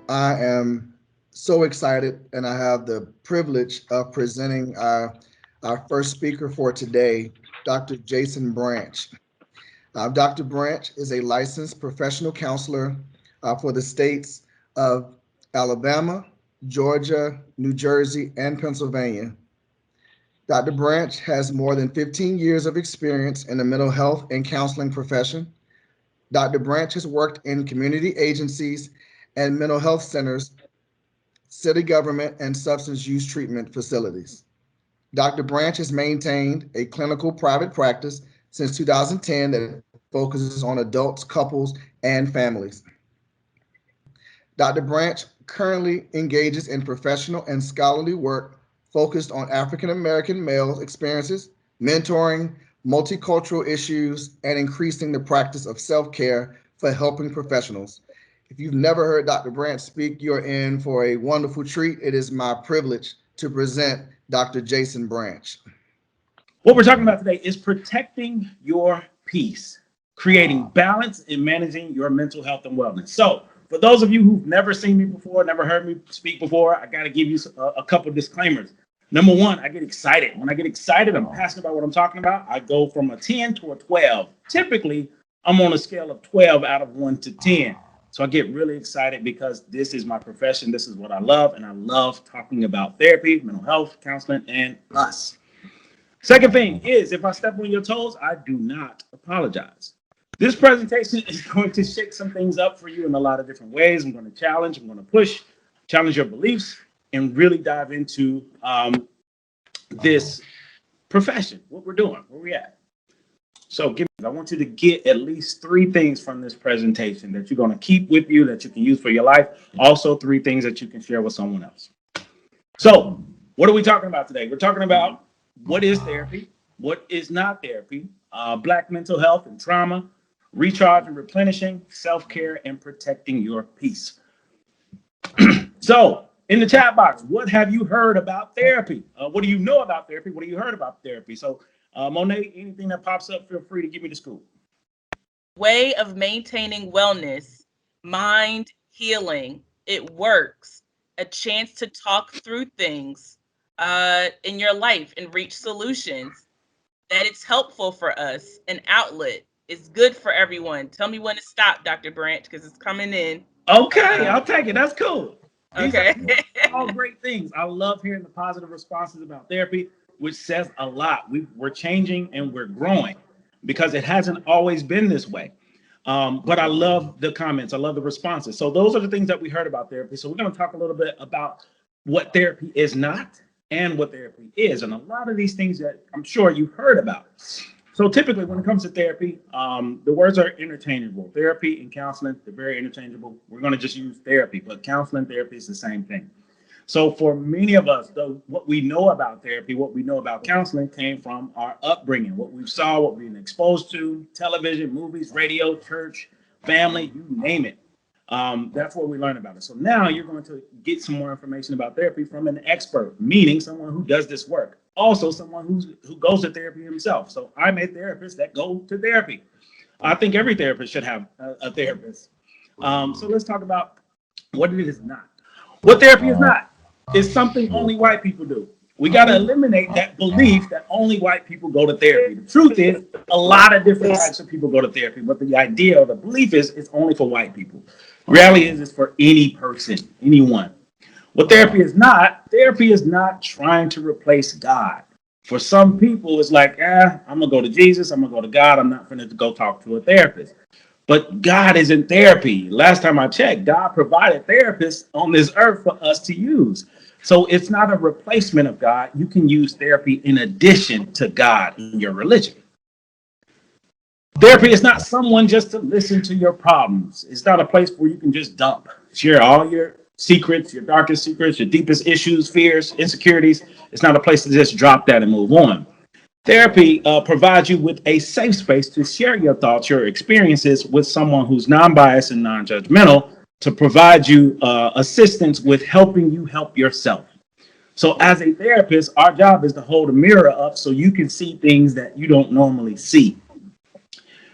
I am so excited, and I have the privilege of presenting our first speaker for today, Dr. Jason Branch. Dr. Branch is a licensed professional counselor for the states of Alabama, Georgia, New Jersey, and Pennsylvania. Dr. Branch has more than 15 years of experience in the mental health and counseling profession. Dr. Branch has worked in community agencies and mental health centers, city government, and substance use treatment facilities. Dr. Branch has maintained a clinical private practice since 2010 that focuses on adults, couples, and families. Dr. Branch currently engages in professional and scholarly work focused on African American male experiences, mentoring, multicultural issues, and increasing the practice of self care for helping professionals. If you've never heard Dr. Branch speak, you're in for a wonderful treat. It is my privilege to present Dr. Jason Branch. What we're talking about today is protecting your peace, creating balance in managing your mental health and wellness. So, for those of you who've never seen me before, never heard me speak before, I got to give you a couple disclaimers. Number one, I get excited. When I get excited, I'm passionate about what I'm talking about. I go from a 10 to a 12. Typically, I'm on a scale of 12 out of 1 to 10. So I get really excited because this is my profession. This is what I love. And I love talking about therapy, mental health, counseling, and us. Second thing is, if I step on your toes, I do not apologize. This presentation is going to shake some things up for you in a lot of different ways. I'm going to challenge, I'm going to push, challenge your beliefs, and really dive into this profession, what we're doing, where we at. So I want you to get at least 3 things from this presentation that you're going to keep with you, that you can use for your life. Also 3 things that you can share with someone else. So what are we talking about today? We're talking about what is therapy, what is not therapy, Black mental health and trauma, recharge and replenishing, self-care, and protecting your peace. So in the chat box, what have you heard about therapy? What do you know about therapy? What have you heard about therapy? So Monet, anything that pops up, feel free to give me the scoop. Way of maintaining wellness, mind healing. It works. A chance to talk through things in your life and reach solutions. That it's helpful for us. An outlet. It's good for everyone. Tell me when to stop, Dr. Branch, because it's coming in. Okay, I'll take it. That's cool. Okay. These are all great things. I love hearing the positive responses about therapy, which says a lot. We're changing and we're growing because it hasn't always been this way. But I love the comments. I love the responses. So those are the things that we heard about therapy. So we're going to talk a little bit about what therapy is not and what therapy is. And a lot of these things that I'm sure you've heard about. So typically when it comes to therapy, the words are interchangeable. Therapy and counseling, they're very interchangeable. We're going to just use therapy, but counseling, therapy is the same thing. So for many of us, though, what we know about therapy, what we know about counseling came from our upbringing, what we saw, what we've been exposed to, television, movies, radio, church, family, you name it. That's what we learn about it. So now you're going to get some more information about therapy from an expert, meaning someone who does this work. Also someone who goes to therapy himself. So I'm a therapist that go to therapy. I think every therapist should have a therapist. So let's talk about what it is not. What therapy is not is something only white people do. We got to eliminate that belief that only white people go to therapy. The truth is, a lot of different types of people go to therapy, but the idea or the belief is it's only for white people. The reality is it's for any person, anyone. What therapy is not trying to replace God. For some people, it's like, I'm going to go to Jesus, I'm going to go to God, I'm not going to go talk to a therapist. But God is in therapy. Last time I checked, God provided therapists on this earth for us to use. So it's not a replacement of God. You can use therapy in addition to God in your religion. Therapy is not someone just to listen to your problems. It's not a place where you can just dump, share all your secrets, your darkest secrets, your deepest issues, fears, insecurities. It's not a place to just drop that and move on. Therapy provides you with a safe space to share your thoughts, your experiences with someone who's non-biased and non-judgmental to provide you assistance with helping you help yourself. So as a therapist, our job is to hold a mirror up so you can see things that you don't normally see.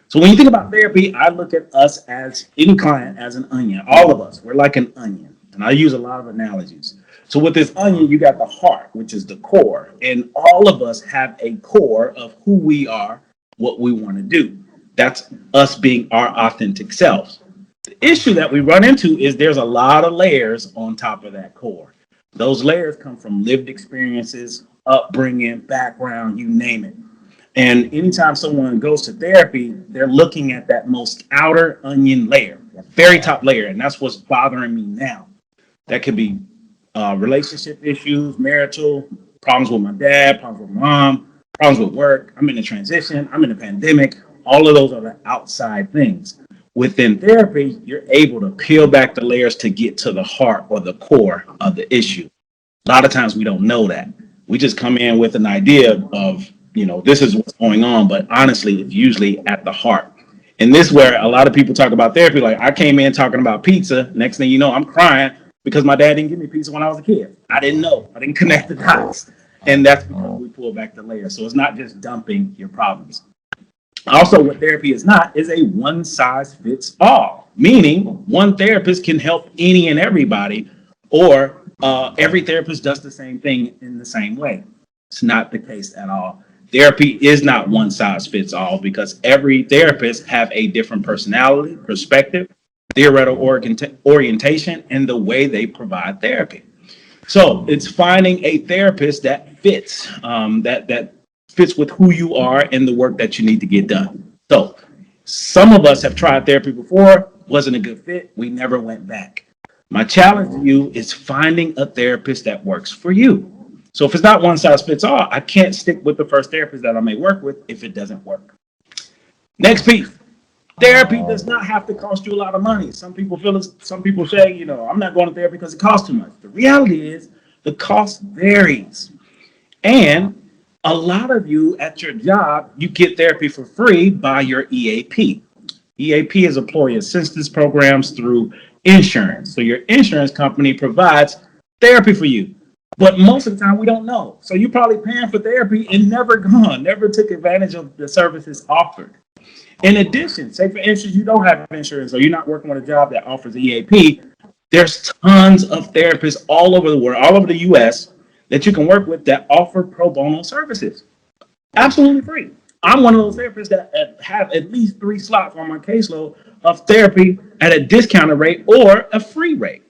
So when you think about therapy, I look at us as any client as an onion. All of us, we're like an onion. And I use a lot of analogies. So with this onion, you got the heart, which is the core. And all of us have a core of who we are, what we want to do. That's us being our authentic selves. The issue that we run into is there's a lot of layers on top of that core. Those layers come from lived experiences, upbringing, background, you name it. And anytime someone goes to therapy, they're looking at that most outer onion layer, that very top layer. And that's what's bothering me now. That could be relationship issues, marital, problems with my dad, problems with mom, problems with work. I'm in a transition. I'm in a pandemic. All of those are the outside things. Within therapy, you're able to peel back the layers to get to the heart or the core of the issue. A lot of times we don't know that. We just come in with an idea of, this is what's going on, but honestly, it's usually at the heart. And this is where a lot of people talk about therapy. Like, I came in talking about pizza. Next thing you know, I'm crying because my dad didn't give me pizza when I was a kid. I didn't know. I didn't connect the dots. And that's because we pull back the layers. So it's not just dumping your problems. Also, what therapy is not is a one size fits all, meaning one therapist can help any and everybody, or every therapist does the same thing in the same way. It's not the case at all. Therapy is not one size fits all because every therapist have a different personality, perspective, theoretical orientation, and the way they provide therapy. So it's finding a therapist that fits, that fits with who you are and the work that you need to get done. So some of us have tried therapy before, wasn't a good fit. We never went back. My challenge to you is finding a therapist that works for you. So if it's not one size fits all, I can't stick with the first therapist that I may work with if it doesn't work. Next piece. Therapy does not have to cost you a lot of money. Some people say, I'm not going to therapy because it costs too much. The reality is the cost varies. And a lot of you at your job, you get therapy for free by your EAP. EAP is employee assistance programs through insurance. So your insurance company provides therapy for you. But most of the time we don't know. So you're probably paying for therapy and never took advantage of the services offered. In addition, say for instance, you don't have insurance or you're not working on a job that offers EAP, there's tons of therapists all over the world, all over the US that you can work with that offer pro bono services. Absolutely free. I'm one of those therapists that have at least 3 slots on my caseload of therapy at a discounted rate or a free rate.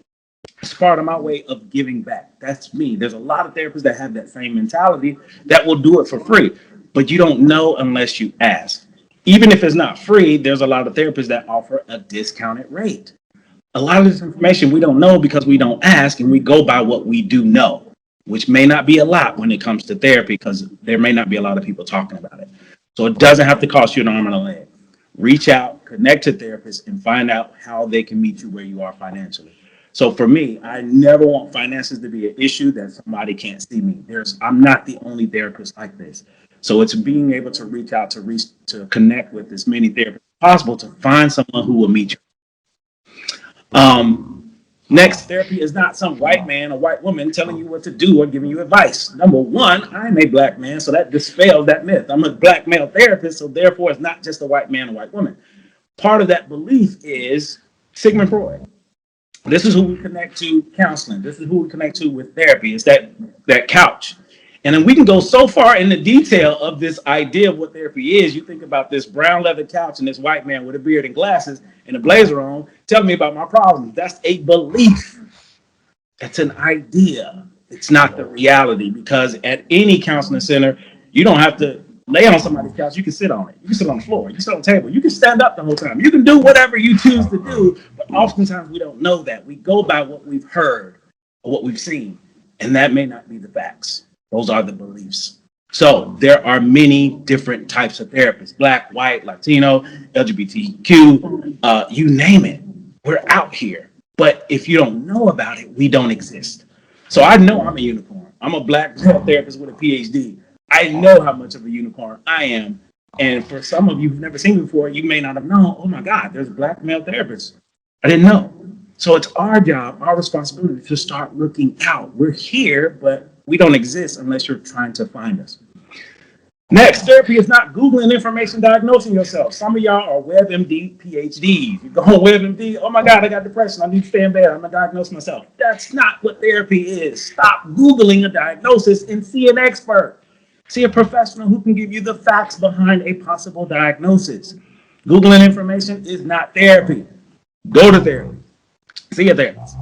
It's part of my way of giving back. That's me. There's a lot of therapists that have that same mentality that will do it for free, but you don't know unless you ask. Even if it's not free, there's a lot of therapists that offer a discounted rate. A lot of this information we don't know because we don't ask and we go by what we do know, which may not be a lot when it comes to therapy because there may not be a lot of people talking about it. So it doesn't have to cost you an arm and a leg. Reach out, connect to therapists, and find out how they can meet you where you are financially. So for me, I never want finances to be an issue that somebody can't see me. I'm not the only therapist like this. So it's being able to reach out to connect with as many therapists as possible to find someone who will meet you. Next, therapy is not some white man or white woman telling you what to do or giving you advice. Number one, I'm a black man, so that dispels that myth. I'm a black male therapist, so therefore it's not just a white man or white woman. Part of that belief is Sigmund Freud. This is who we connect to counseling. This is who we connect to with therapy. It's that couch. And then we can go so far in the detail of this idea of what therapy is. You think about this brown leather couch and this white man with a beard and glasses and a blazer on telling me about my problems. That's a belief. That's an idea. It's not the reality, because at any counseling center, you don't have to lay on somebody's couch. You can sit on it. You can sit on the floor. You can sit on the table. You can stand up the whole time. You can do whatever you choose to do. But oftentimes we don't know that. We go by what we've heard or what we've seen. And that may not be the facts. Those are the beliefs. So there are many different types of therapists: black, white, Latino, LGBTQ, you name it. We're out here. But if you don't know about it, we don't exist. So I know I'm a unicorn. I'm a black male therapist with a Ph.D. I know how much of a unicorn I am. And for some of you who've never seen me before, you may not have known, oh my God, there's black male therapists. I didn't know. So it's our job, our responsibility to start looking out. We're here, but we don't exist unless you're trying to find us. Next, therapy is not Googling information, diagnosing yourself. Some of y'all are WebMD PhDs. You go on WebMD, oh my God, I got depression. I need to stay in bed. I'm going to diagnose myself. That's not what therapy is. Stop Googling a diagnosis and see an expert. See a professional who can give you the facts behind a possible diagnosis. Googling information is not therapy. Go to therapy. See a therapist.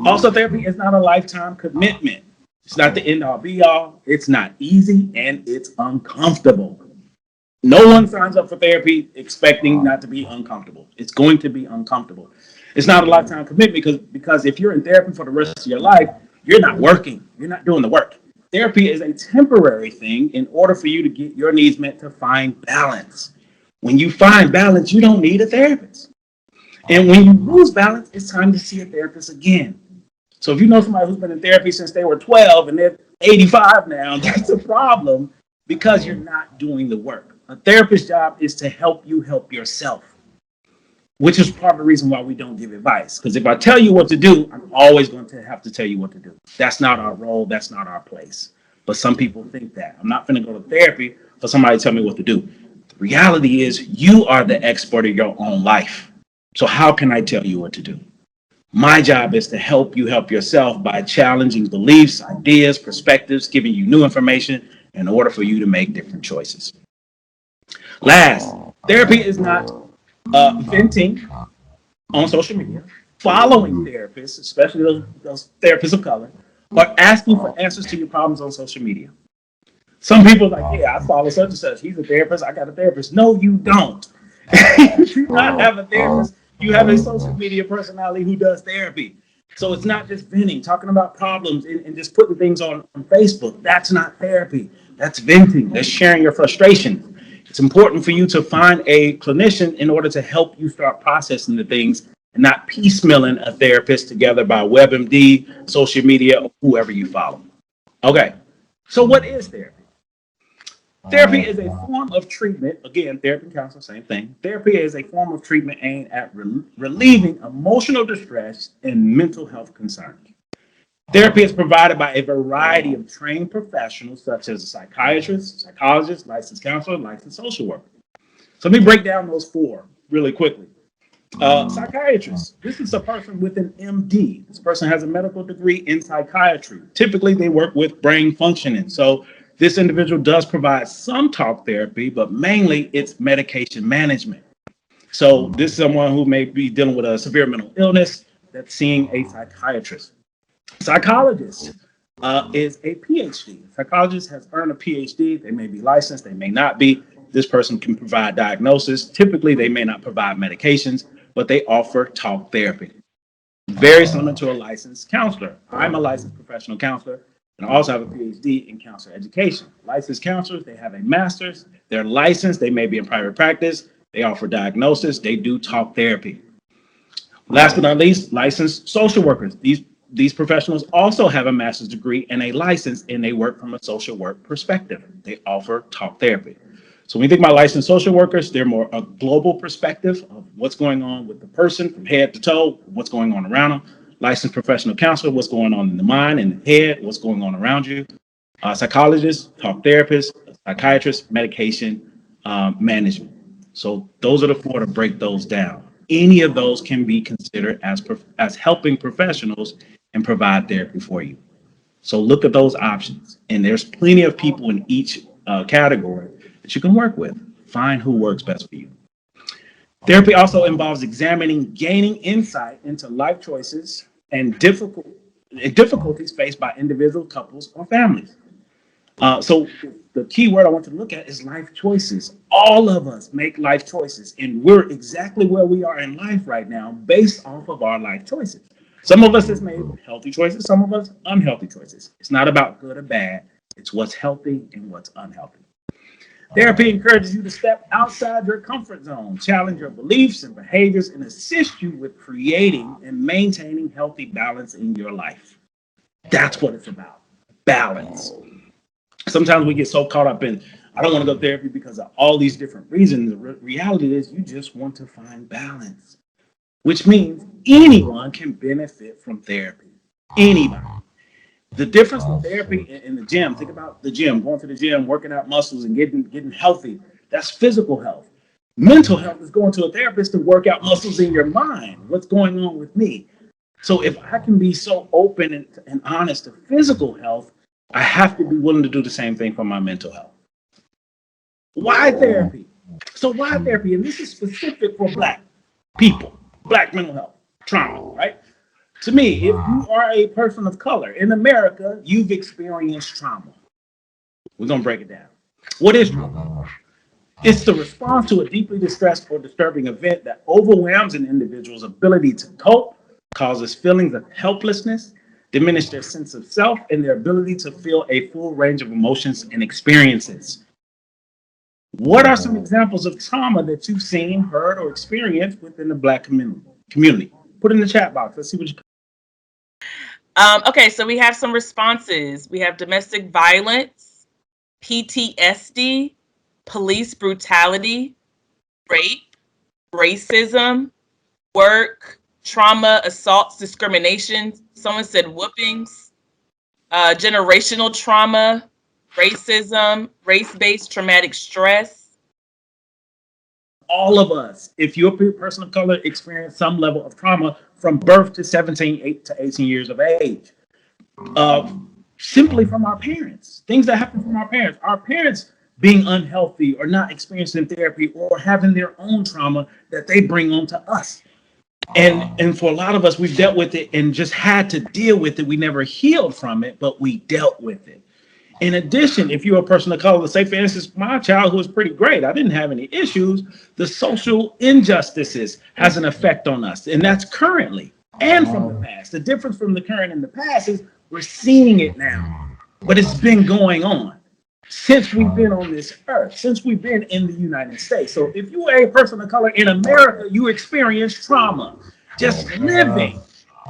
Also, therapy is not a lifetime commitment. It's not the end all be all. It's not easy and it's uncomfortable. No one signs up for therapy expecting not to be uncomfortable. It's going to be uncomfortable. It's not a lifetime commitment because if you're in therapy for the rest of your life, you're not working. You're not doing the work. Therapy is a temporary thing in order for you to get your needs met to find balance. When you find balance, you don't need a therapist. And when you lose balance, it's time to see a therapist again. So if you know somebody who's been in therapy since they were 12 and they're 85 now, that's a problem because you're not doing the work. A therapist's job is to help you help yourself, which is part of the reason why we don't give advice. Because if I tell you what to do, I'm always going to have to tell you what to do. That's not our role. That's not our place. But some people think that. I'm not going to go to therapy for somebody to tell me what to do. The reality is you are the expert of your own life. So how can I tell you what to do? My job is to help you help yourself by challenging beliefs, ideas, perspectives, giving you new information in order for you to make different choices. Last, therapy is not venting on social media, following therapists, especially those therapists of color, or asking for answers to your problems on social media. Some people are like, yeah, I follow such and such. He's a therapist. I got a therapist. No, you don't. You do not have a therapist. You have a social media personality who does therapy. So it's not just venting, talking about problems and just putting things on Facebook. That's not therapy. That's venting. That's sharing your frustration. It's important for you to find a clinician in order to help you start processing the things and not piecemealing a therapist together by WebMD, social media, or whoever you follow. Okay, so what is therapy? Therapy is a form of treatment. Again, therapy and counseling, same thing. Therapy is a form of treatment aimed at relieving emotional distress and mental health concerns. Therapy is provided by a variety of trained professionals, such as a psychiatrist, psychologist, licensed counselor, licensed social worker. So let me break down those four really quickly. Psychiatrist. This is a person with an MD. This person has a medical degree in psychiatry. Typically, they work with brain functioning. So this individual does provide some talk therapy, but mainly it's medication management. So this is someone who may be dealing with a severe mental illness that's seeing a psychiatrist. Psychologist is a Ph.D. Psychologist has earned a Ph.D. They may be licensed, they may not be. This person can provide diagnosis. Typically, they may not provide medications, but they offer talk therapy. Very similar to a licensed counselor. I'm a licensed professional counselor, and I also have a Ph.D. in counselor education. Licensed counselors, they have a master's. They're licensed. They may be in private practice. They offer diagnosis. They do talk therapy. Last but not least, licensed social workers. These professionals also have a master's degree and a license, and they work from a social work perspective. They offer talk therapy. So when you think about licensed social workers, they're more a global perspective of what's going on with the person from head to toe, what's going on around them. Licensed professional counselor, what's going on in the mind and the head, what's going on around you. Psychologist, talk therapist, psychiatrist, medication management. So those are the four to break those down. Any of those can be considered as helping professionals and provide therapy for you. So look at those options. And there's plenty of people in each category that you can work with. Find who works best for you. Therapy also involves examining, gaining insight into life choices and difficulties faced by individual couples or families. So the key word I want to look at is life choices. All of us make life choices, and we're exactly where we are in life right now based off of our life choices. Some of us has made healthy choices, some of us unhealthy choices. It's not about good or bad. It's what's healthy and what's unhealthy. Therapy encourages you to step outside your comfort zone, challenge your beliefs and behaviors, and assist you with creating and maintaining healthy balance in your life. That's what it's about, balance. Sometimes we get so caught up in, I don't want to go to therapy because of all these different reasons. The reality is you just want to find balance, which means anyone can benefit from therapy. Anybody. The difference with therapy in the gym, think about the gym, going to the gym, working out muscles and getting healthy. That's physical health. Mental health is going to a therapist to work out muscles in your mind. What's going on with me? So if I can be so open and honest to physical health, I have to be willing to do the same thing for my mental health. Why therapy? So why therapy? And this is specific for Black people, Black mental health, trauma, right? To me, if you are a person of color in America, you've experienced trauma. We're going to break it down. What is trauma? It's the response to a deeply distressed or disturbing event that overwhelms an individual's ability to cope, causes feelings of helplessness, diminish their sense of self, and their ability to feel a full range of emotions and experiences. What are some examples of trauma that you've seen, heard, or experienced within the Black community? Put in the chat box. Let's see what you. Okay, so we have some responses. We have domestic violence, PTSD, police brutality, rape, racism, work, trauma, assaults, discrimination. Someone said whoopings, generational trauma, racism, race-based traumatic stress. All of us, if you're a person of color, experience some level of trauma from birth to 17 to 18 years of age. Simply from our parents, things that happen from our parents being unhealthy or not experiencing therapy or having their own trauma that they bring on to us. And for a lot of us, we've dealt with it and just had to deal with it. We never healed from it, but we dealt with it. In addition, if you're a person of color, say for instance, my childhood was pretty great. I didn't have any issues. The social injustices has an effect on us, and that's currently and from the past. The difference from the current and the past is we're seeing it now, but it's been going on since we've been on this earth, since we've been in the United States. So if you are a person of color in America, you experience trauma. Just living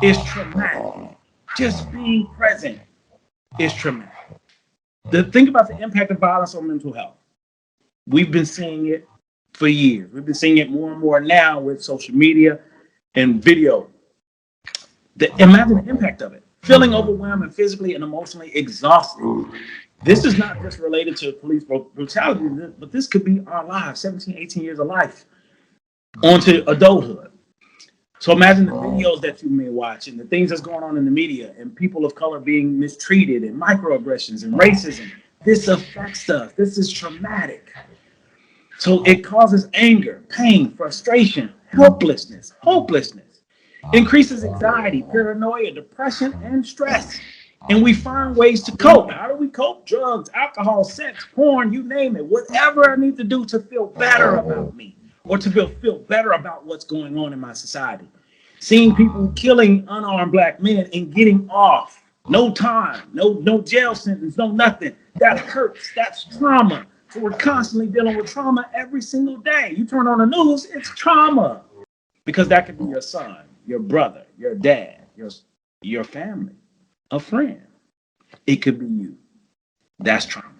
is traumatic. Just being present is traumatic. Think about the impact of violence on mental health. We've been seeing it for years. We've been seeing it more and more now with social media and video. Imagine the impact of it. Feeling overwhelmed and physically and emotionally exhausted. This is not just related to police brutality, but this could be our lives, 17, 18 years of life, onto adulthood. So imagine the videos that you may watch and the things that's going on in the media and people of color being mistreated and microaggressions and racism. This affects us. This is traumatic. So it causes anger, pain, frustration, helplessness, hopelessness, increases anxiety, paranoia, depression, and stress. And we find ways to cope. How do we cope? Drugs, alcohol, sex, porn, you name it. Whatever I need to do to feel better about me or to feel better about what's going on in my society. Seeing people killing unarmed Black men and getting off. No time, no jail sentence, no nothing. That hurts. That's trauma. So we're constantly dealing with trauma every single day. You turn on the news, it's trauma. Because that could be your son, your brother, your dad, your family, a friend. It could be you. That's trauma.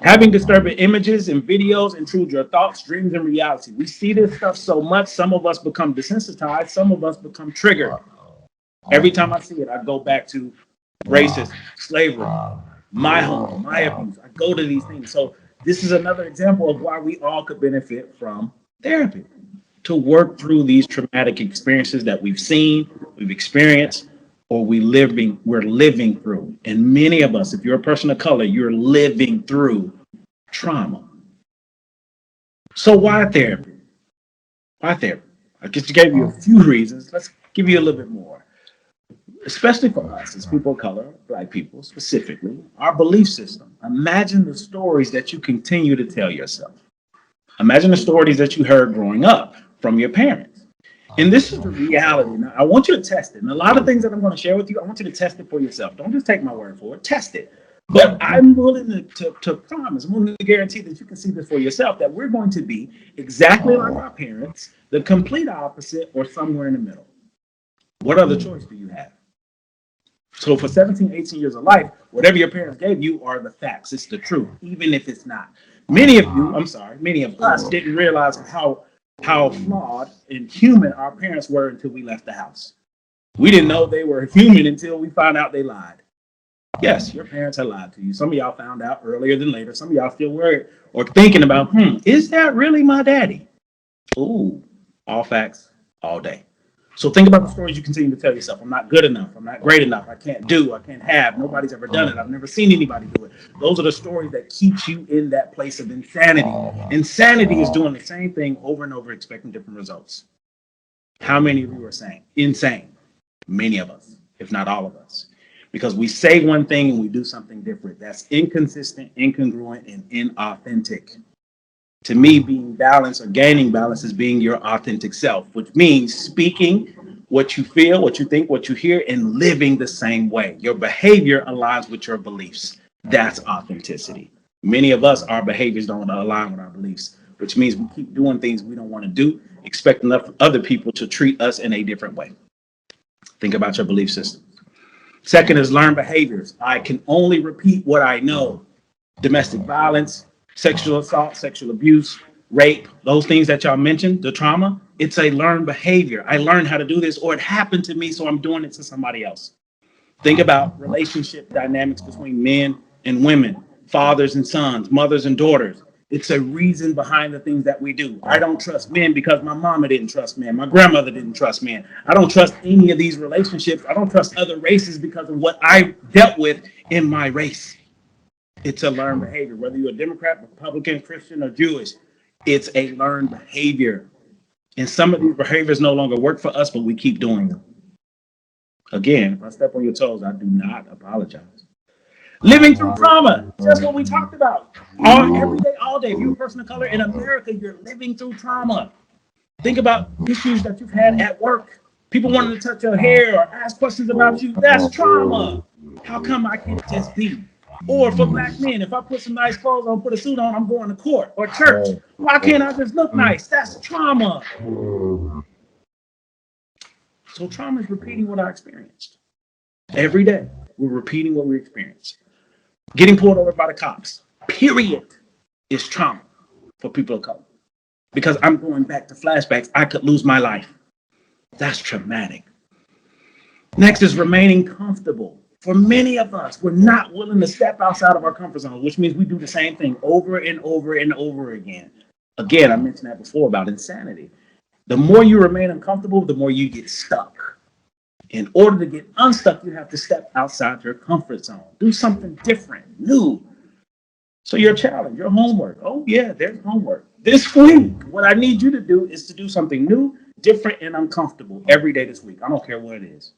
Having disturbing images and videos intrude your thoughts, dreams, and reality. We see this stuff so much, some of us become desensitized, some of us become triggered. Every time I see it, I go back to racism, slavery, my home, my abuse. I go to these things. So this is another example of why we all could benefit from therapy, to work through these traumatic experiences that we've seen, we've experienced, or we're living through. And many of us, if you're a person of color, you're living through trauma. So why therapy? Why therapy? I just gave you a few reasons. Let's give you a little bit more. Especially for us as people of color, Black people specifically, our belief system. Imagine the stories that you continue to tell yourself. Imagine the stories that you heard growing up from your parents. And this is the reality. Now, I want you to test it. And a lot of things that I'm going to share with you, I want you to test it for yourself. Don't just take my word for it. Test it. But I'm willing to promise, I'm willing to guarantee that you can see this for yourself, that we're going to be exactly like our parents, the complete opposite, or somewhere in the middle. What other choice do you have? So for 17, 18 years of life, whatever your parents gave you are the facts. It's the truth, even if it's not. Many of us didn't realize how flawed and human our parents were until we left the house. We didn't know they were human until we found out they lied. Yes, your parents had lied to you. Some of y'all found out earlier than later. Some of y'all still worried or thinking about, is that really my daddy? Ooh, all facts, all day. So think about the stories you continue to tell yourself. I'm not good enough. I'm not great enough. I can't do. I can't have. Nobody's ever done it. I've never seen anybody do it. Those are the stories that keeps you in that place of insanity. Insanity is doing the same thing over and over, expecting different results. How many of you are saying insane? Many of us, if not all of us. Because we say one thing and we do something different. That's inconsistent, incongruent, and inauthentic. To me, being balanced or gaining balance is being your authentic self, which means speaking what you feel, what you think, what you hear, and living the same way. Your behavior aligns with your beliefs. That's authenticity. Many of us, our behaviors don't align with our beliefs, which means we keep doing things we don't want to do, expecting other people to treat us in a different way. Think about your belief system. Second is learn behaviors. I can only repeat what I know. Domestic violence, sexual assault, sexual abuse, rape, those things that y'all mentioned, the trauma, it's a learned behavior. I learned how to do this, or it happened to me, so I'm doing it to somebody else. Think about relationship dynamics between men and women, fathers and sons, mothers and daughters. It's a reason behind the things that we do. I don't trust men because my mama didn't trust men. My grandmother didn't trust men. I don't trust any of these relationships. I don't trust other races because of what I dealt with in my race. It's a learned behavior, whether you're a Democrat, Republican, Christian, or Jewish. It's a learned behavior. And some of these behaviors no longer work for us, but we keep doing them. Again, if I step on your toes, I do not apologize. Living through trauma, just what we talked about. Every day, all day. If you're a person of color in America, you're living through trauma. Think about issues that you've had at work. People wanting to touch your hair or ask questions about you. That's trauma. How come I can't just be? Or for black men, if I put some nice clothes on, put a suit on, I'm going to court or church. Why can't I just look nice? That's trauma. So trauma is repeating what I experienced. Every day, we're repeating what we experienced. Getting pulled over by the cops, period, is trauma for people of color. Because I'm going back to flashbacks, I could lose my life. That's traumatic. Next is remaining comfortable. For many of us, we're not willing to step outside of our comfort zone, which means we do the same thing over and over and over again. Again, I mentioned that before about insanity. The more you remain uncomfortable, the more you get stuck. In order to get unstuck, you have to step outside your comfort zone. Do something different, new. So your challenge, your homework. Oh yeah, there's homework. This week, what I need you to do is to do something new, different, and uncomfortable every day this week. I don't care what it is.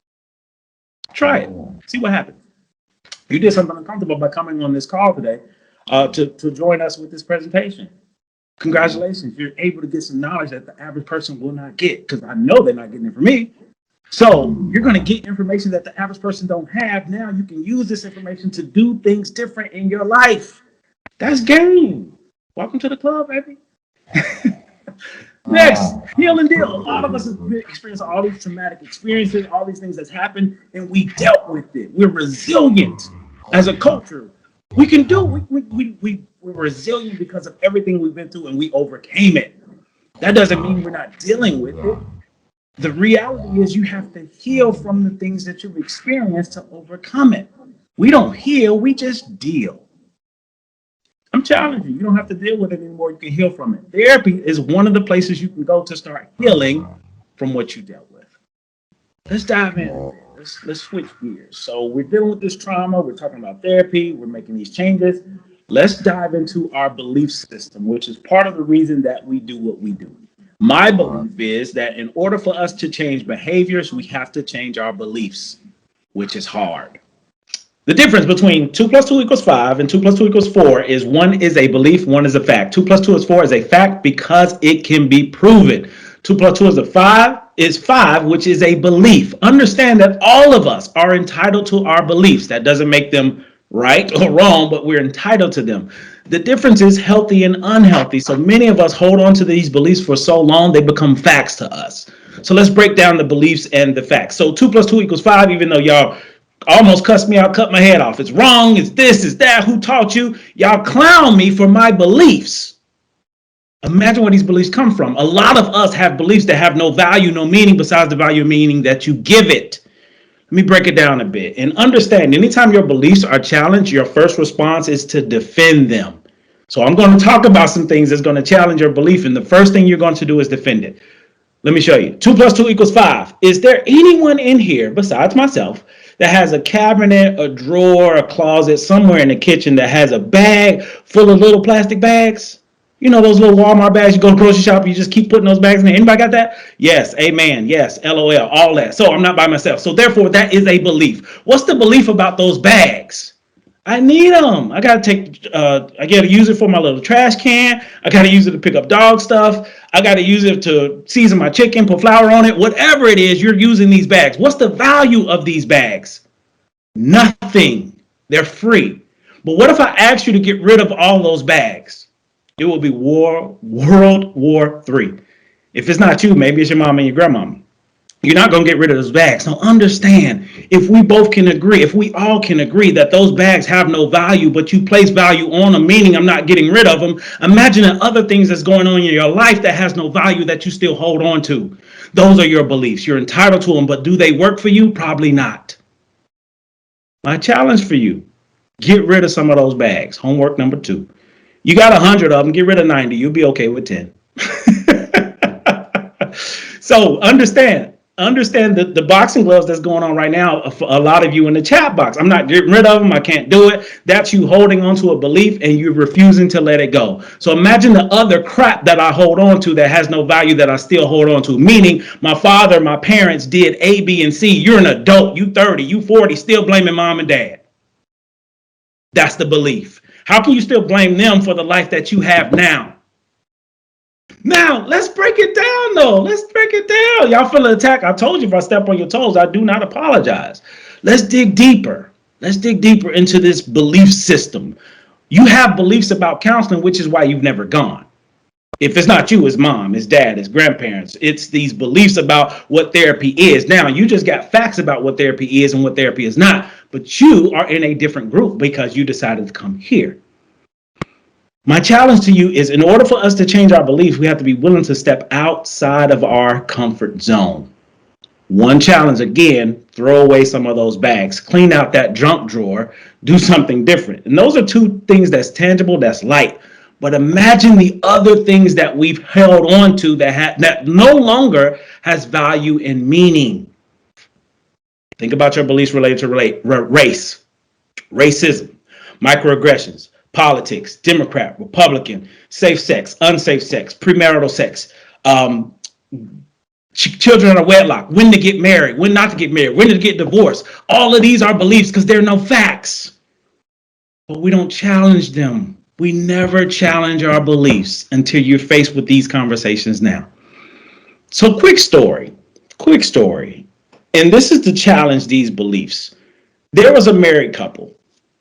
Try it. See what happens. You did something uncomfortable by coming on this call today to join us with this presentation. Congratulations. You're able to get some knowledge that the average person will not get, because I know they're not getting it from me. So you're going to get information that the average person don't have. Now you can use this information to do things different in your life. That's game. Welcome to the club, baby. Next, heal and deal. A lot of us have experienced all these traumatic experiences, all these things that's happened, and we dealt with it. We're resilient as a culture. We can do. We're resilient because of everything we've been through, and we overcame it. That doesn't mean we're not dealing with it. The reality is you have to heal from the things that you've experienced to overcome it. We don't heal, we just deal. I'm challenging you. You don't have to deal with it anymore. You can heal from it. Therapy is one of the places you can go to start healing from what you dealt with. Let's dive in. Let's switch gears. So we're dealing with this trauma. We're talking about therapy. We're making these changes. Let's dive into our belief system, which is part of the reason that we do what we do. My belief is that in order for us to change behaviors, we have to change our beliefs, which is hard. The difference between 2 + 2 = 5 and 2 + 2 = 4 is one is a belief, one is a fact. 2 + 2 = 4 is a fact because it can be proven. 2 + 2 is 5, which is a belief. Understand that all of us are entitled to our beliefs. That doesn't make them right or wrong, but we're entitled to them. The difference is healthy and unhealthy. So many of us hold on to these beliefs for so long, they become facts to us. So let's break down the beliefs and the facts. So 2 + 2 = 5, even though y'all almost cussed me out, cut my head off. It's wrong, it's this, it's that, who taught you? Y'all clown me for my beliefs. Imagine where these beliefs come from. A lot of us have beliefs that have no value, no meaning besides the value and meaning that you give it. Let me break it down a bit and understand anytime your beliefs are challenged, your first response is to defend them. So I'm going to talk about some things that's going to challenge your belief. And the first thing you're going to do is defend it. Let me show you. 2 + 2 = 5. Is there anyone in here besides myself that has a cabinet, a drawer, a closet somewhere in the kitchen that has a bag full of little plastic bags? You know, those little Walmart bags, you go to the grocery shop, you just keep putting those bags in there. Anybody got that? Yes, amen, yes, LOL, all that. So I'm not by myself. So therefore, that is a belief. What's the belief about those bags? I need them. I gotta use it for my little trash can. I gotta use it to pick up dog stuff. I gotta use it to season my chicken, put flour on it. Whatever it is, you're using these bags. What's the value of these bags? Nothing. They're free. But what if I asked you to get rid of all those bags? It will be World War III. If it's not you, maybe it's your mom and your grandmama. You're not going to get rid of those bags. So understand, if we both can agree, if we all can agree that those bags have no value, but you place value on them, meaning I'm not getting rid of them, imagine the other things that's going on in your life that has no value that you still hold on to. Those are your beliefs. You're entitled to them, but do they work for you? Probably not. My challenge for you, get rid of some of those bags. Homework number 2. You got 100 of them, get rid of 90. You'll be okay with 10. So understand the boxing gloves that's going on right now. A lot of you in the chat box, I'm not getting rid of them. I can't do it. That's you holding on to a belief and you're refusing to let it go. So imagine the other crap that I hold on to that has no value that I still hold on to. Meaning my father, my parents did A, B, and C. You're an adult. You 30, you 40, still blaming mom and dad. That's the belief. How can you still blame them for the life that you have now? Now, let's break it down, though. Let's break it down. Y'all feel an attack. I told you if I step on your toes, I do not apologize. Let's dig deeper. Let's dig deeper into this belief system. You have beliefs about counseling, which is why you've never gone. If it's not you, it's mom, it's dad, it's grandparents. It's these beliefs about what therapy is. Now, you just got facts about what therapy is and what therapy is not, but you are in a different group because you decided to come here. My challenge to you is, in order for us to change our beliefs, we have to be willing to step outside of our comfort zone. One challenge, again, throw away some of those bags, clean out that junk drawer, do something different. And those are 2 things that's tangible, that's light. But imagine the other things that we've held on to that no longer has value and meaning. Think about your beliefs related to race, racism, microaggressions, politics, Democrat, Republican, safe sex, unsafe sex, premarital sex, children out of wedlock, when to get married, when not to get married, when to get divorced. All of these are beliefs because there are no facts. But we don't challenge them. We never challenge our beliefs until you're faced with these conversations now. So quick story. And this is to challenge these beliefs. There was a married couple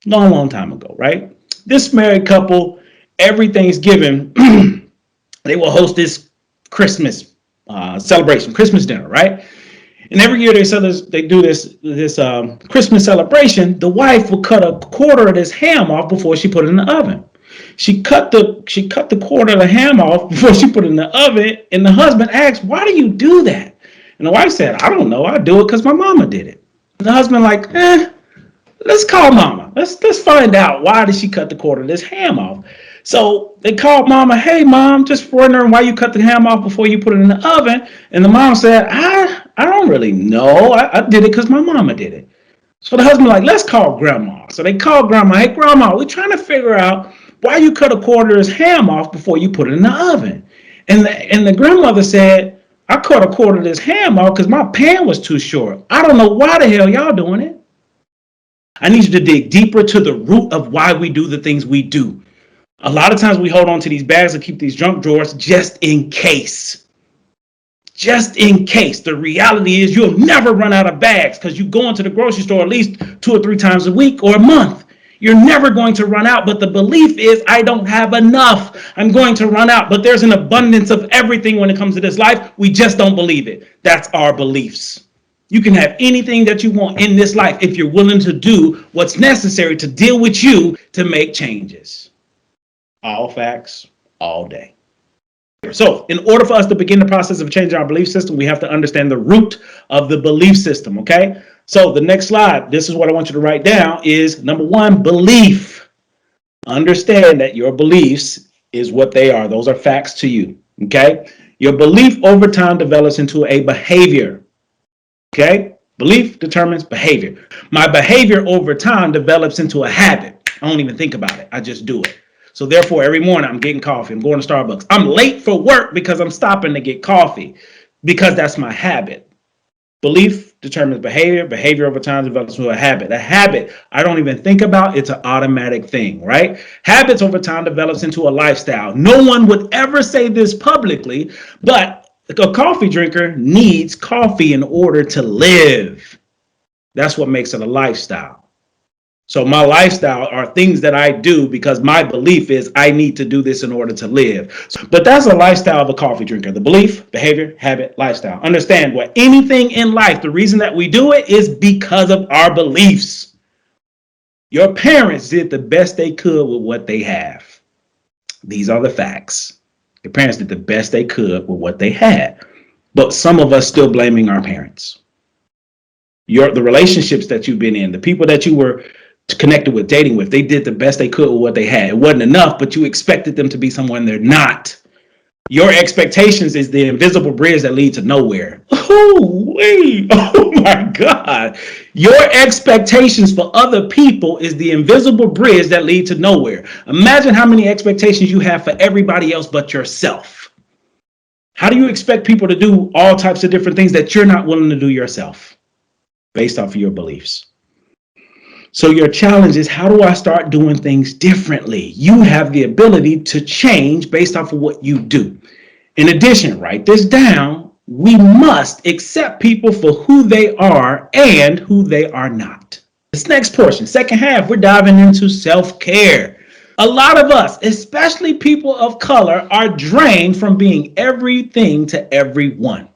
long time ago, right? This married couple, every Thanksgiving, they will host this Christmas celebration, Christmas dinner, right? And every year they do this Christmas celebration. The wife will cut a quarter of this ham off before she put it in the oven. She cut the quarter of the ham off before she put it in the oven. And the husband asked, "Why do you do that?" And the wife said, "I don't know. I do it because my mama did it." And the husband like, let's call mama. Let's find out why did she cut the quarter of this ham off. So they called mama. "Hey, mom, just wondering why you cut the ham off before you put it in the oven." And the mom said, I don't really know. I did it because my mama did it. So the husband like, "Let's call grandma." So they called grandma. "Hey, grandma, we're trying to figure out why you cut a quarter of this ham off before you put it in the oven." And the grandmother said, "I cut a quarter of this ham off because my pan was too short. I don't know why the hell y'all doing it." I need you to dig deeper to the root of why we do the things we do. A lot of times we hold on to these bags and keep these junk drawers just in case. Just in case. The reality is you'll never run out of bags because you go into the grocery store at least 2 or 3 times a week or a month. You're never going to run out, but the belief is I don't have enough. I'm going to run out, but there's an abundance of everything when it comes to this life. We just don't believe it. That's our beliefs. You can have anything that you want in this life if you're willing to do what's necessary to deal with you to make changes. All facts, all day. So in order for us to begin the process of changing our belief system, we have to understand the root of the belief system, okay? So the next slide, this is what I want you to write down is number one, belief. Understand that your beliefs is what they are. Those are facts to you. Okay. Your belief over time develops into a behavior. Okay. Belief determines behavior. My behavior over time develops into a habit. I don't even think about it. I just do it. So therefore, every morning I'm getting coffee. I'm going to Starbucks. I'm late for work because I'm stopping to get coffee because that's my habit. Belief determines behavior. Behavior over time develops into a habit. A habit I don't even think about. It's an automatic thing, right? Habits over time develops into a lifestyle. No one would ever say this publicly, but a coffee drinker needs coffee in order to live. That's what makes it a lifestyle. So my lifestyle are things that I do because my belief is I need to do this in order to live. But that's a lifestyle of a coffee drinker. The belief, behavior, habit, lifestyle. Understand what anything in life, the reason that we do it is because of our beliefs. Your parents did the best they could with what they have. These are the facts. Your parents did the best they could with what they had. But some of us still blaming our parents. The relationships that you've been in, the people that you were connected with, dating with, they did the best they could with what they had. It wasn't enough, but you expected them to be someone they're not. Your expectations is the invisible bridge that leads to nowhere. Oh my God. Your expectations for other people is the invisible bridge that lead to nowhere. Imagine how many expectations you have for everybody else but yourself. How do you expect people to do all types of different things that you're not willing to do yourself based off of your beliefs? So your challenge is, how do I start doing things differently? You have the ability to change based off of what you do. In addition, write this down. We must accept people for who they are and who they are not. This next portion, second half, we're diving into self-care. A lot of us, especially people of color, are drained from being everything to everyone.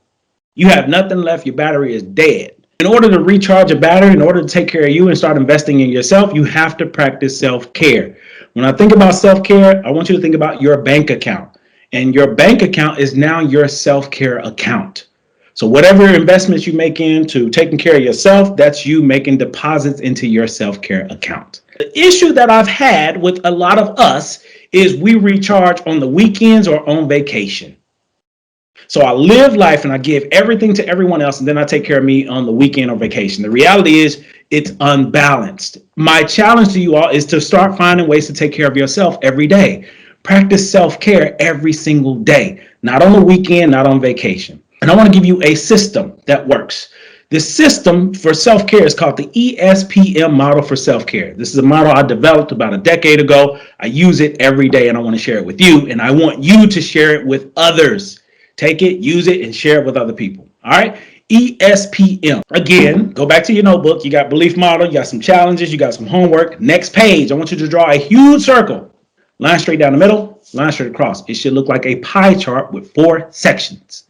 You have nothing left. Your battery is dead. In order to recharge a battery, in order to take care of you and start investing in yourself, you have to practice self-care. When I think about self-care, I want you to think about your bank account. And your bank account is now your self-care account. So whatever investments you make into taking care of yourself, that's you making deposits into your self-care account. The issue that I've had with a lot of us is we recharge on the weekends or on vacation. So I live life and I give everything to everyone else, and then I take care of me on the weekend or vacation. The reality is it's unbalanced. My challenge to you all is to start finding ways to take care of yourself every day. Practice self-care every single day, not on the weekend, not on vacation. And I want to give you a system that works. This system for self-care is called the ESPM model for self-care. This is a model I developed about a decade ago. I use it every day and I want to share it with you, and I want you to share it with others. Take it, use it, and share it with other people. All right. ESPM. Again, go back to your notebook. You got belief model. You got some challenges. You got some homework. Next page, I want you to draw a huge circle. Line straight down the middle, line straight across. It should look like a pie chart with 4 sections.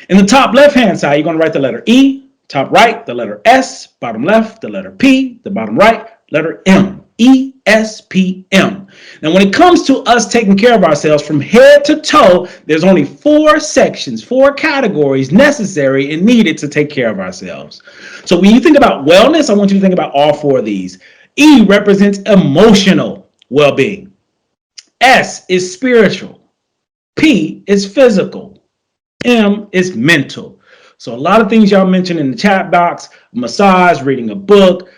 In the top left-hand side, you're going to write the letter E. Top right, the letter S. Bottom left, the letter P. The bottom right, letter M. ESPM. Now, when it comes to us taking care of ourselves from head to toe, there's only 4 sections, 4 categories necessary and needed to take care of ourselves. So when you think about wellness, I want you to think about all 4 of these. E represents emotional well-being. S is spiritual. P is physical. M is mental. So a lot of things y'all mentioned in the chat box: massage, reading a book,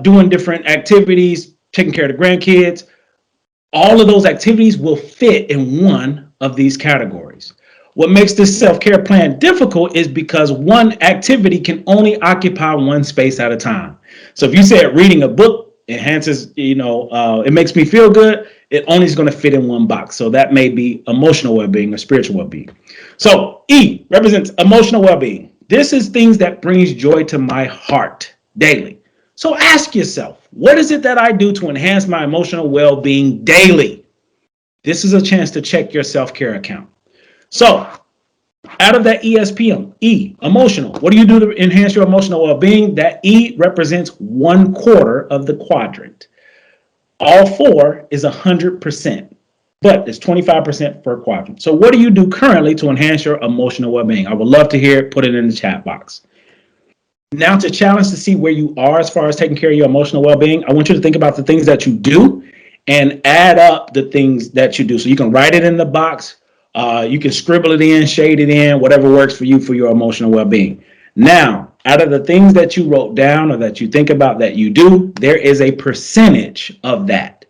doing different activities, taking care of the grandkids. All of those activities will fit in one of these categories. What makes this self-care plan difficult is because one activity can only occupy one space at a time. So if you said reading a book enhances, it makes me feel good, it only is going to fit in one box. So that may be emotional well-being or spiritual well-being. So E represents emotional well-being. This is things that brings joy to my heart daily. So ask yourself, what is it that I do to enhance my emotional well-being daily? This is a chance to check your self-care account. So out of that ESPM, E, emotional. What do you do to enhance your emotional well-being? That E represents 1/4 of the quadrant. All 4 is 100%, but it's 25% per quadrant. So what do you do currently to enhance your emotional well-being? I would love to hear it. Put it in the chat box. Now, to challenge to see where you are as far as taking care of your emotional well-being, I want you to think about the things that you do and add up the things that you do. So you can write it in the box. You can scribble it in, shade it in, whatever works for you for your emotional well-being. Now, out of the things that you wrote down or that you think about that you do, there is a percentage of that.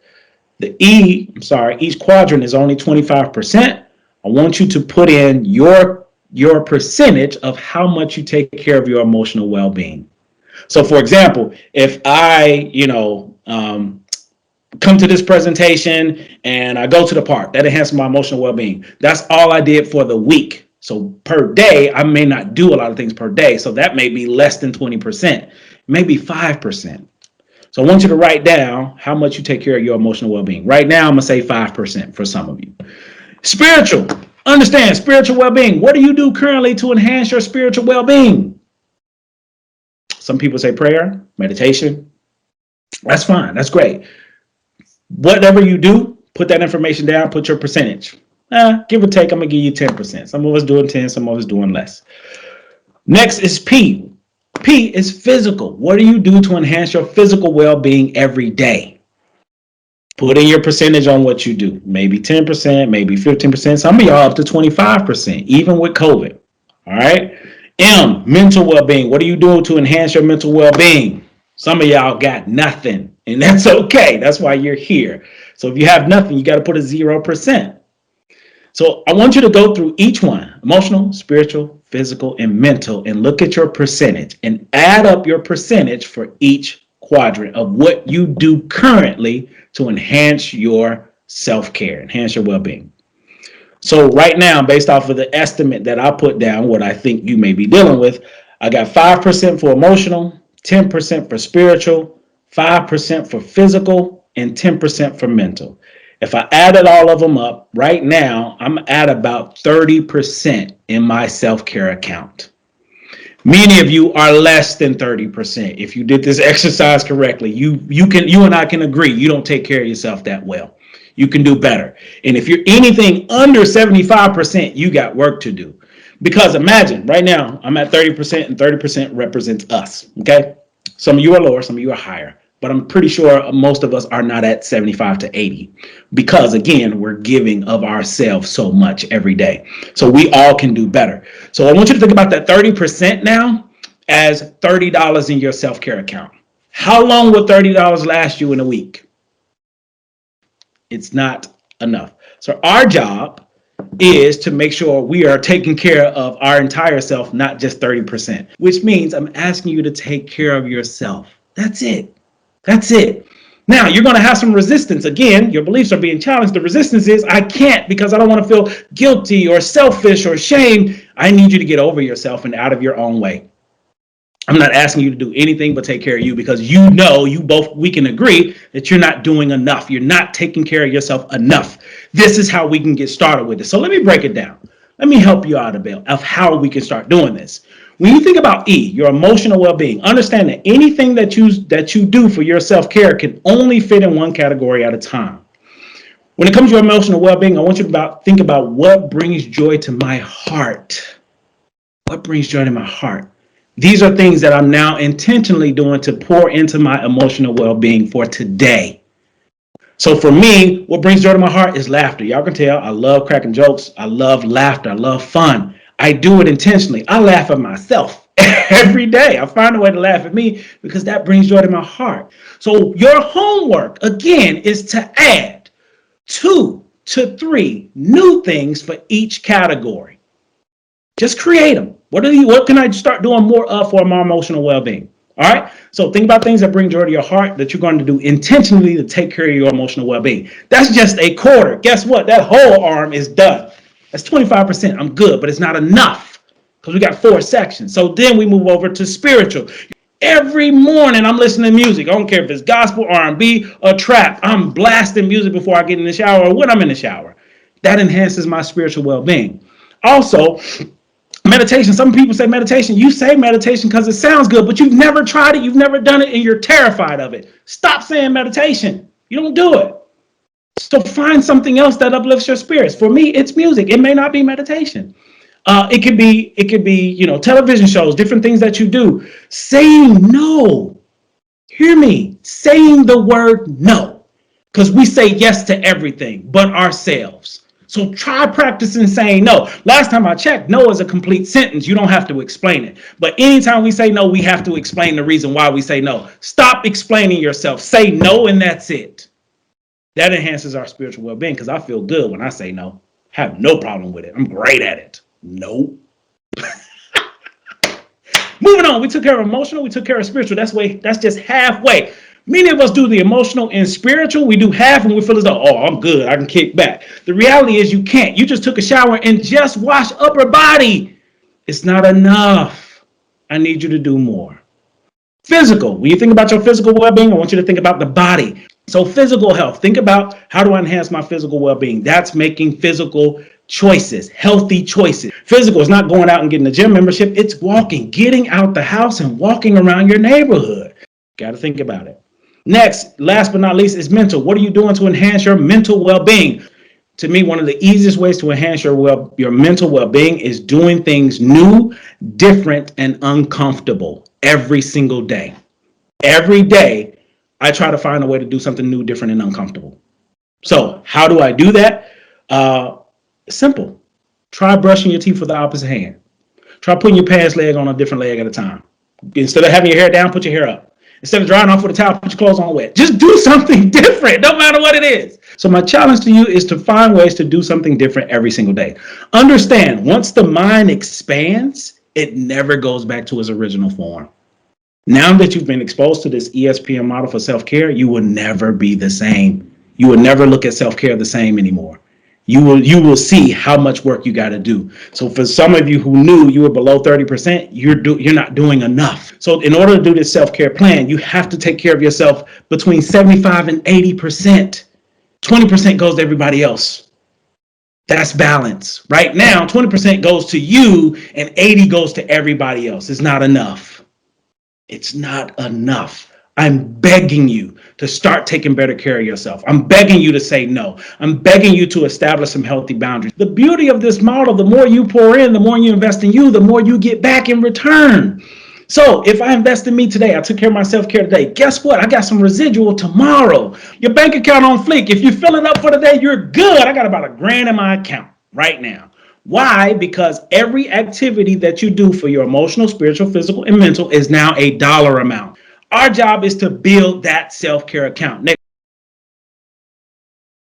Each quadrant is only 25%. I want you to put in your percentage of how much you take care of your emotional well-being. So, for example, if I, come to this presentation and I go to the park, that enhances my emotional well-being. That's all I did for the week. So per day, I may not do a lot of things per day. So that may be less than 20%, maybe 5%. So I want you to write down how much you take care of your emotional well-being. Right now, I'm going to say 5% for some of you. Spiritual. Understand spiritual well-being. What do you do currently to enhance your spiritual well-being? Some people say prayer, meditation. That's fine. That's great. Whatever you do, put that information down, put your percentage. Give or take, I'm going to give you 10%. Some of us doing 10, some of us doing less. Next is P. P is physical. What do you do to enhance your physical well-being every day? Put in your percentage on what you do. Maybe 10%, maybe 15%. Some of y'all up to 25%, even with COVID. All right. M, mental well-being. What are you doing to enhance your mental well-being? Some of y'all got nothing, and that's okay. That's why you're here. So if you have nothing, you got to put a 0%. So I want you to go through each one, emotional, spiritual, physical, and mental, and look at your percentage and add up your percentage for each quadrant of what you do currently to enhance your self-care, enhance your well-being. So right now, based off of the estimate that I put down, what I think you may be dealing with, I got 5% for emotional, 10% for spiritual, 5% for physical, and 10% for mental. If I added all of them up, right now, I'm at about 30% in my self-care account. Many of you are less than 30%. If you did this exercise correctly, you and I can agree, you don't take care of yourself that well. You can do better. And if you're anything under 75%, you got work to do. Because imagine right now, I'm at 30% and 30% represents us. Okay. Some of you are lower, some of you are higher, but I'm pretty sure most of us are not at 75 to 80 because again, we're giving of ourselves so much every day. So we all can do better. So I want you to think about that 30% now as $30 in your self-care account. How long will $30 last you in a week? It's not enough. So our job is to make sure we are taking care of our entire self, not just 30%, which means I'm asking you to take care of yourself. That's it. That's it. Now you're going to have some resistance. Again, your beliefs are being challenged. The resistance is I can't because I don't want to feel guilty or selfish or shame. I need you to get over yourself and out of your own way. I'm not asking you to do anything but take care of you because we can agree that you're not doing enough. You're not taking care of yourself enough. This is how we can get started with it. So let me break it down. Let me help you out a bit of how we can start doing this. When you think about E, your emotional well-being, understand that anything that you do for your self-care can only fit in one category at a time. When it comes to your emotional well-being, I want you to think about what brings joy to my heart. What brings joy to my heart? These are things that I'm now intentionally doing to pour into my emotional well-being for today. So for me, what brings joy to my heart is laughter. Y'all can tell I love cracking jokes. I love laughter. I love fun. I do it intentionally. I laugh at myself every day. I find a way to laugh at me because that brings joy to my heart. So your homework, again, is to add 2 to 3 new things for each category. Just create them. What can I start doing more of for my emotional well-being? All right. So think about things that bring joy to your heart that you're going to do intentionally to take care of your emotional well-being. That's just a quarter. Guess what? That whole arm is done. That's 25%. I'm good, but it's not enough because we got 4 sections. So then we move over to spiritual. Every morning I'm listening to music. I don't care if it's gospel, R&B, or trap. I'm blasting music before I get in the shower or when I'm in the shower. That enhances my spiritual well-being. Also, meditation. Some people say meditation. You say meditation because it sounds good, but you've never tried it. You've never done it, and you're terrified of it. Stop saying meditation. You don't do it. So find something else that uplifts your spirits. For me, it's music. It may not be meditation. It could be, you know, television shows, different things that you do. Saying no. Hear me. Saying the word no. Because we say yes to everything but ourselves. So try practicing saying no. Last time I checked, no is a complete sentence. You don't have to explain it. But anytime we say no, we have to explain the reason why we say no. Stop explaining yourself. Say no, and that's it. That enhances our spiritual well-being, because I feel good when I say no. Have no problem with it. I'm great at it. No. Moving on, we took care of emotional, we took care of spiritual. That's just halfway. Many of us do the emotional and spiritual. We do half and we feel as though, oh, I'm good, I can kick back. The reality is you can't. You just took a shower and just washed upper body. It's not enough. I need you to do more. Physical. When you think about your physical well-being, I want you to think about the body. So physical health. Think about, how do I enhance my physical well-being? That's making physical choices, healthy choices. Physical is not going out and getting a gym membership. It's walking, getting out the house and walking around your neighborhood. Got to think about it. Next, last but not least, is mental. What are you doing to enhance your mental well-being? To me, one of the easiest ways to enhance your mental well-being is doing things new, different, and uncomfortable every single day. Every day, I try to find a way to do something new, different, and uncomfortable. So how do I do that? Simple. Try brushing your teeth with the opposite hand. Try putting your pants leg on a different leg at a time. Instead of having your hair down, put your hair up. Instead of drying off with a towel, put your clothes on wet. Just do something different, no matter what it is. So my challenge to you is to find ways to do something different every single day. Understand, once the mind expands, it never goes back to its original form. Now that you've been exposed to this ESPN model for self-care, you will never be the same. You will never look at self-care the same anymore. You will see how much work you got to do. So for some of you who knew you were below 30%, you're not doing enough. So in order to do this self-care plan, you have to take care of yourself between 75 and 80%. 20% goes to everybody else. That's balance. Right now, 20% goes to you and 80 goes to everybody else. It's not enough. It's not enough. I'm begging you to start taking better care of yourself. I'm begging you to say no. I'm begging you to establish some healthy boundaries. The beauty of this model, the more you pour in, the more you invest in you, the more you get back in return. So if I invest in me today, I took care of my self-care today, guess what? I got some residual tomorrow. Your bank account on Fleek, if you're filling up for the day, you're good. I got about $1,000 in my account right now. Why? Because every activity that you do for your emotional, spiritual, physical, and mental is now a dollar amount. Our job is to build that self-care account.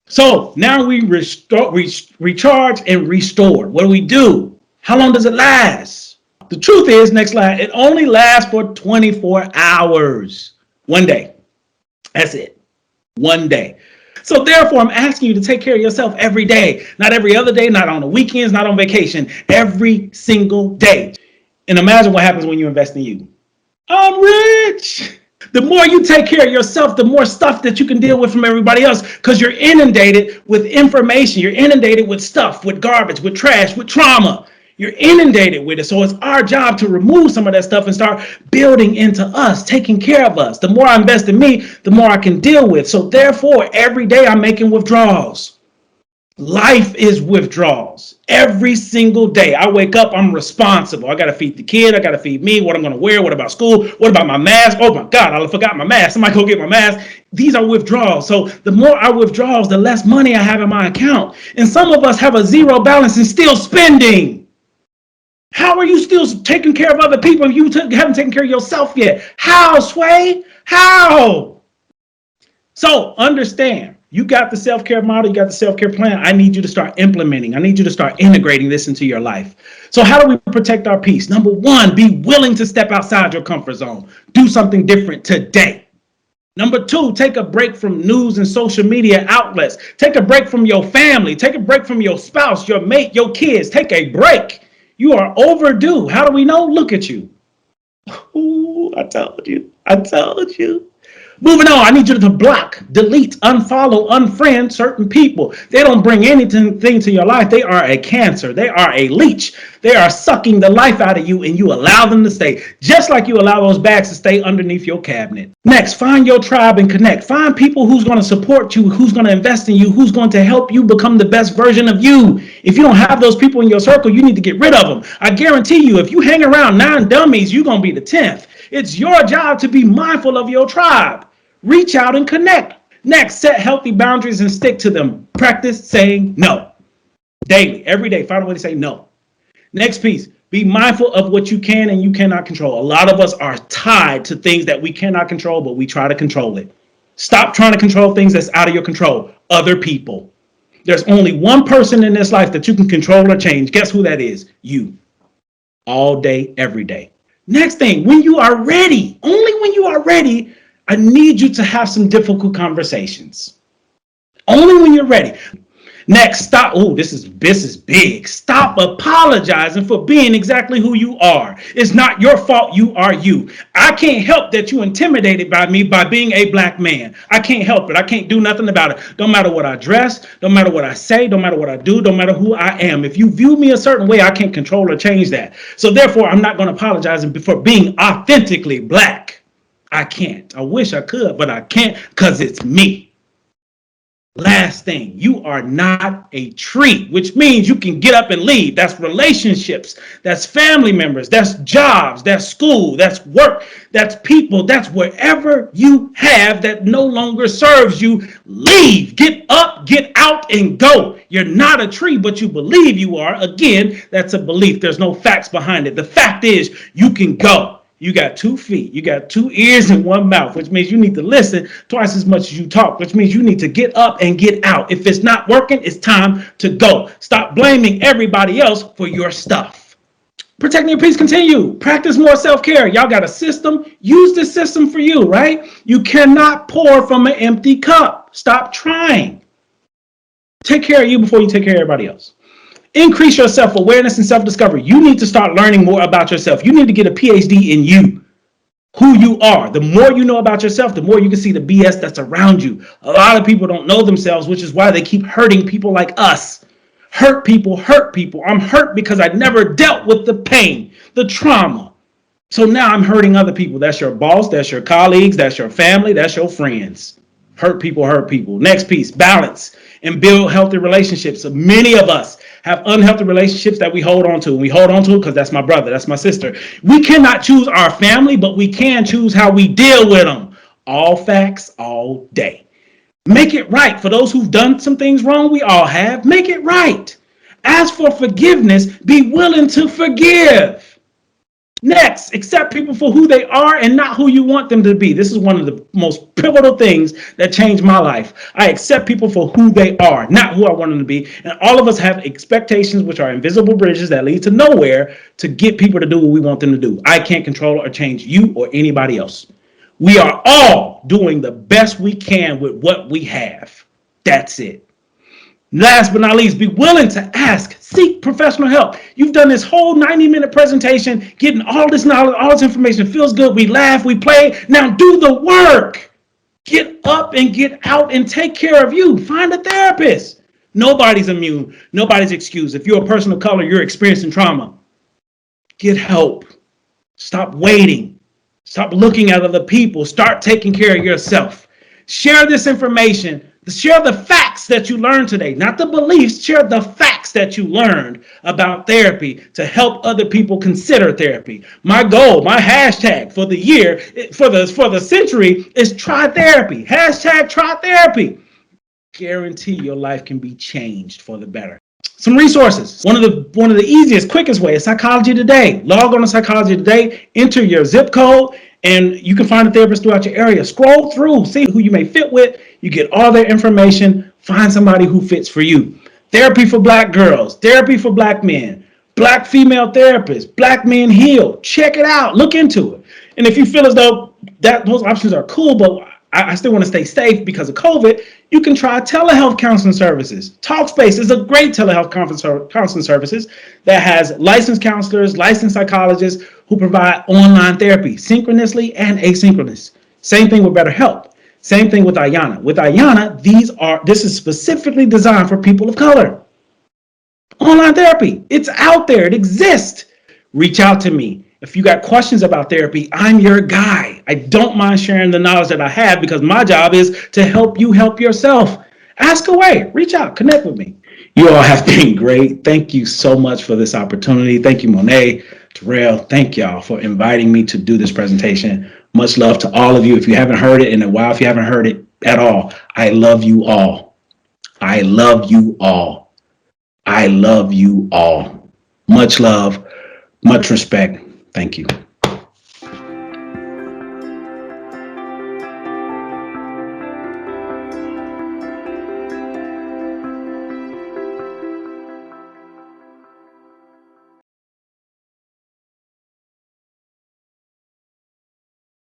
So now we recharge and restore. What do? How long does it last? The truth is, next slide, it only lasts for 24 hours. One day. That's it. One day. So therefore, I'm asking you to take care of yourself every day. Not every other day, not on the weekends, not on vacation. Every single day. And imagine what happens when you invest in you. I'm rich. The more you take care of yourself, the more stuff that you can deal with from everybody else, because you're inundated with information. You're inundated with stuff, with garbage, with trash, with trauma. You're inundated with it. So it's our job to remove some of that stuff and start building into us, taking care of us. The more I invest in me, the more I can deal with. So therefore, every day I'm making withdrawals. Life is withdrawals. Every single day I wake up, I'm responsible. I got to feed the kid. I got to feed me. What I'm going to wear. What about school? What about my mask? Oh my God, I forgot my mask. Somebody go get my mask. These are withdrawals. So the more I withdrawals, the less money I have in my account. And some of us have a zero balance and still spending. How are you still taking care of other people if you haven't taken care of yourself yet? How, Sway? How? So understand. You got the self-care model, you got the self-care plan. I need you to start implementing. I need you to start integrating this into your life. So how do we protect our peace? Number one, be willing to step outside your comfort zone. Do something different today. Number two, take a break from news and social media outlets. Take a break from your family. Take a break from your spouse, your mate, your kids. Take a break. You are overdue. How do we know? Look at you. Ooh, I told you. Moving on, I need you to block, delete, unfollow, unfriend certain people. They don't bring anything to your life. They are a cancer. They are a leech. They are sucking the life out of you, and you allow them to stay, just like you allow those bags to stay underneath your cabinet. Next, find your tribe and connect. Find people who's going to support you, who's going to invest in you, who's going to help you become the best version of you. If you don't have those people in your circle, you need to get rid of them. I guarantee you, if you hang around 9 dummies, you're going to be the 10th. It's your job to be mindful of your tribe. Reach out and connect. Next, set healthy boundaries and stick to them. Practice saying no. Daily, every day, find a way to say no. Next piece, be mindful of what you can and you cannot control. A lot of us are tied to things that we cannot control, but we try to control it. Stop trying to control things that's out of your control. Other people. There's only one person in this life that you can control or change. Guess who that is? You. All day, every day. Next thing, when you are ready, only when you are ready, I need you to have some difficult conversations. Only when you're ready. Next, stop. Oh, this is big. Stop apologizing for being exactly who you are. It's not your fault. You are you. I can't help that you intimidated by me by being a black man. I can't help it. I can't do nothing about it. Don't matter what I dress. Don't matter what I say. Don't matter what I do. Don't matter who I am. If you view me a certain way, I can't control or change that. So therefore, I'm not going to apologize for being authentically black. I can't. I wish I could, but I can't because it's me. Last thing, you are not a tree, which means you can get up and leave. That's relationships, that's family members, that's jobs, that's school, that's work, that's people, that's wherever you have that no longer serves you. Leave, get up, get out, and go. You're not a tree, but you believe you are. Again, that's a belief. There's no facts behind it. The fact is you can go. You got 2 feet, you got 2 ears and 1 mouth, which means you need to listen twice as much as you talk, which means you need to get up and get out. If it's not working, it's time to go. Stop blaming everybody else for your stuff. Protecting your peace, continue. Practice more self-care. Y'all got a system. Use this system for you, right? You cannot pour from an empty cup. Stop trying. Take care of you before you take care of everybody else. Increase your self-awareness and self-discovery. You need to start learning more about yourself. You need to get a Ph.D. in you, who you are. The more you know about yourself, the more you can see the BS that's around you. A lot of people don't know themselves, which is why they keep hurting people like us. Hurt people, hurt people. I'm hurt because I never dealt with the pain, the trauma. So now I'm hurting other people. That's your boss, that's your colleagues, that's your family, that's your friends. Hurt people, hurt people. Next piece, balance and build healthy relationships. So many of us have unhealthy relationships that we hold on to. We hold on to it because that's my brother, that's my sister. We cannot choose our family, but we can choose how we deal with them. All facts, all day. Make it right. For those who've done some things wrong, we all have. Make it right. Ask for forgiveness. Be willing to forgive. Next, accept people for who they are and not who you want them to be. This is one of the most pivotal things that changed my life. I accept people for who they are, not who I want them to be. And all of us have expectations, which are invisible bridges that lead to nowhere, to get people to do what we want them to do. I can't control or change you or anybody else. We are all doing the best we can with what we have. That's it. Last but not least, be willing to ask, seek professional help. You've done this whole 90-minute presentation, getting all this knowledge, all this information. It feels good. We laugh, we play. Now do the work. Get up and get out and take care of you. Find a therapist. Nobody's immune. Nobody's excused. If you're a person of color, you're experiencing trauma. Get help. Stop waiting. Stop looking at other people. Start taking care of yourself. Share this information. Share the facts that you learned today, not the beliefs. Share the facts that you learned about therapy to help other people consider therapy. My goal, my hashtag for the year, for the century is try therapy. Hashtag try therapy. Guarantee your life can be changed for the better. Some resources. One of the easiest, quickest ways, Psychology Today. Log on to Psychology Today, enter your zip code, and you can find a therapist throughout your area. Scroll through, see who you may fit with. You get all their information. Find somebody who fits for you. Therapy for Black girls, therapy for Black men, Black female therapists, Black men heal. Check it out. Look into it. And if you feel as though those options are cool, but I still want to stay safe because of COVID, you can try telehealth counseling services. Talkspace is a great telehealth counseling services that has licensed counselors, licensed psychologists who provide online therapy, synchronously and asynchronous. Same thing with BetterHelp. Same thing with Ayana. With Ayana, this is specifically designed for people of color. Online therapy, it's out there, it exists. Reach out to me. If you got questions about therapy, I'm your guy. I don't mind sharing the knowledge that I have because my job is to help you help yourself. Ask away, reach out, connect with me. You all have been great. Thank you so much for this opportunity. Thank you, Monet, Terrell. Thank y'all for inviting me to do this presentation. Much love to all of you. If you haven't heard it in a while, if you haven't heard it at all, I love you all. I love you all. I love you all. Much love, much respect. Thank you.